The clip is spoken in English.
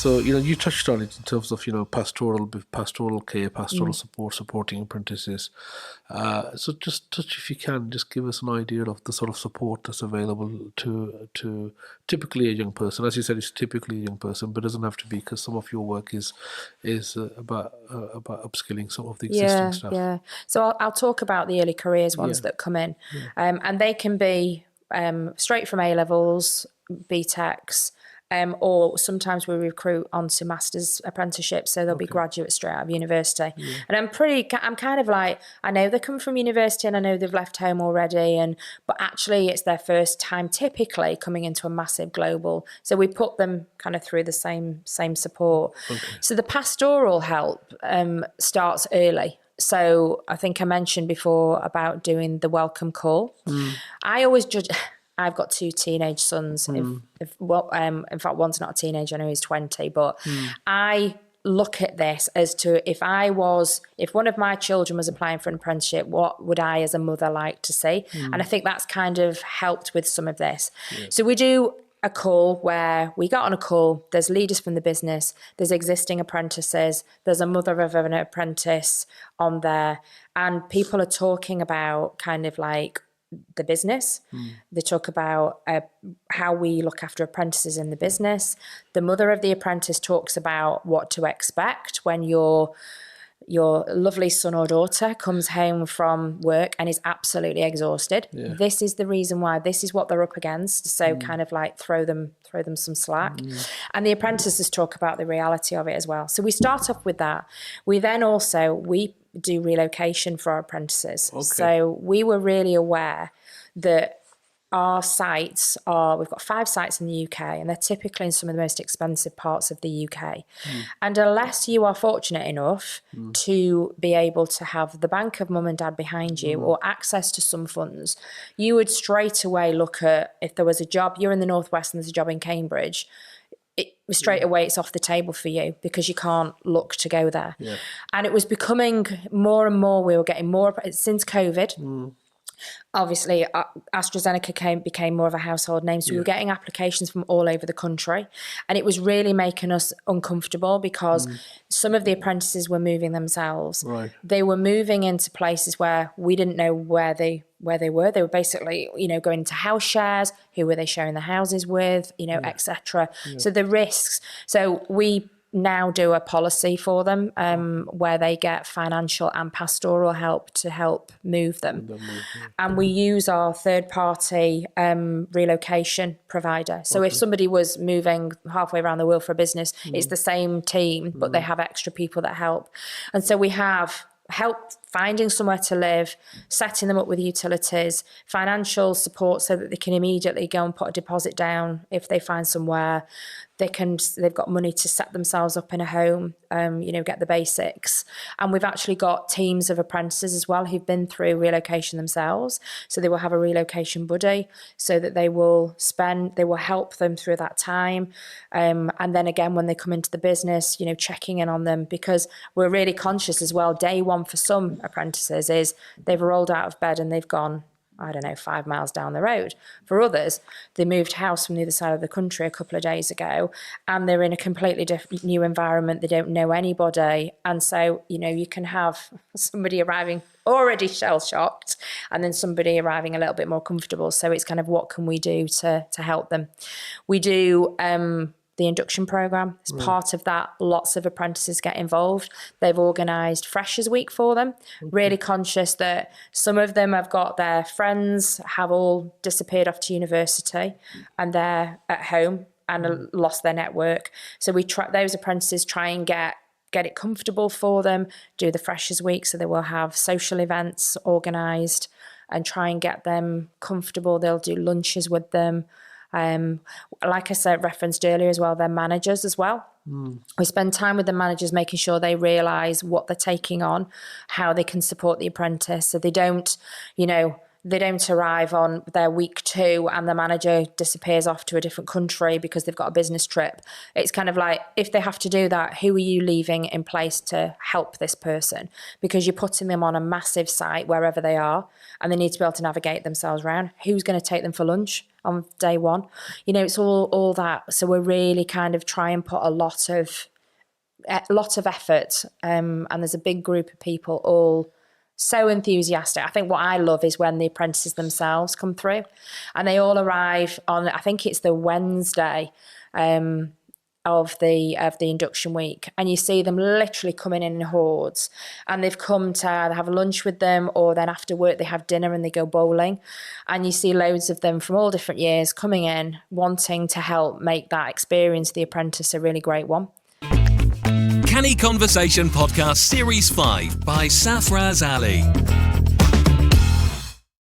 So, you touched on it in terms of, pastoral care, pastoral support, supporting apprentices. So just touch, if you can, just give us an idea of the sort of support that's available to typically a young person. As you said, it's typically a young person, but it doesn't have to be, because some of your work is about upskilling some of the existing staff. Yeah. So I'll talk about the early careers ones that come in. And they can be straight from A-levels, BTECs, or sometimes we recruit onto master's apprenticeships, so they'll be graduates straight out of university. And I'm kind of like, I know they come from university and I know they've left home already, but actually it's their first time typically coming into a massive global. So we put them kind of through the same support. So the pastoral help starts early. So I think I mentioned before about doing the welcome call. I always judge. I've got 2 teenage sons. In fact, one's not a teenager, I know he's 20, but I look at this as to if one of my children was applying for an apprenticeship, what would I as a mother like to see? And I think that's kind of helped with some of this. So we do a call where we got on a call, there's leaders from the business, there's existing apprentices, there's a mother of an apprentice on there, and people are talking about kind of like the business. They talk about how we look after apprentices in the business. The mother of the apprentice talks about what to expect when your lovely son or daughter comes home from work and is absolutely exhausted. This is the reason why, this is what they're up against. So kind of like throw them some slack. And the apprentices talk about the reality of it as well. So we start off with that. We then also, we do relocation for our apprentices. So we were really aware that our sites we've got 5 sites in the UK, and they're typically in some of the most expensive parts of the UK. And unless you are fortunate enough to be able to have the bank of mum and dad behind you or access to some funds, you would straight away look at, if there was a job, you're in the Northwest and there's a job in Cambridge, straight away it's off the table for you because you can't look to go there. And it was becoming more and more, we were getting more since COVID. Obviously, AstraZeneca became more of a household name, so we were getting applications from all over the country, and it was really making us uncomfortable because some of the apprentices were moving themselves. They were moving into places where we didn't know where they were. They were basically, going into house shares. Who were they sharing the houses with? Etc. So the risks. So we now do a policy for them where they get financial and pastoral help to help move them. And we use our third-party relocation provider. So if somebody was moving halfway around the world for a business, it's the same team, but they have extra people that help. And so we have help finding somewhere to live, setting them up with utilities, financial support so that they can immediately go and put a deposit down if they find somewhere. They've got money to set themselves up in a home, get the basics. And we've actually got teams of apprentices as well who've been through relocation themselves. So they will have a relocation buddy so that they will help them through that time. And then again, when they come into the business, checking in on them, because we're really conscious as well. Day one for some apprentices is they've rolled out of bed and they've gone, 5 miles down the road. For others, they moved house from the other side of the country a couple of days ago, and they're in a completely different new environment. They don't know anybody. And so, you can have somebody arriving already shell-shocked and then somebody arriving a little bit more comfortable. So it's kind of, what can we do to help them? We do the induction program. As part of that, lots of apprentices get involved. They've organised Freshers Week for them, really conscious that some of them have got their friends have all disappeared off to university and they're at home and lost their network. So we try, those apprentices try and get it comfortable for them, do the Freshers Week, so they will have social events organised and try and get them comfortable. They'll do lunches with them. Like I said, referenced earlier as well, they're managers as well. We spend time with the managers making sure they realise what they're taking on, how they can support the apprentice, so they don't, they don't arrive on their week 2 and the manager disappears off to a different country because they've got a business trip. It's kind of like, if they have to do that, who are you leaving in place to help this person? Because you're putting them on a massive site wherever they are, and they need to be able to navigate themselves around. Who's going to take them for lunch on day 1? It's all that. So we're really kind of try and put a lot of effort, and there's a big group of people all so enthusiastic. I think what I love is when the apprentices themselves come through, and they all arrive on, I think it's the Wednesday of the induction week, and you see them literally coming in hordes, and they've come to either have lunch with them, or then after work they have dinner and they go bowling, and you see loads of them from all different years coming in wanting to help make that experience of the apprentice a really great one. Canny Conversation Podcast Series 5 by Safaraz Ali.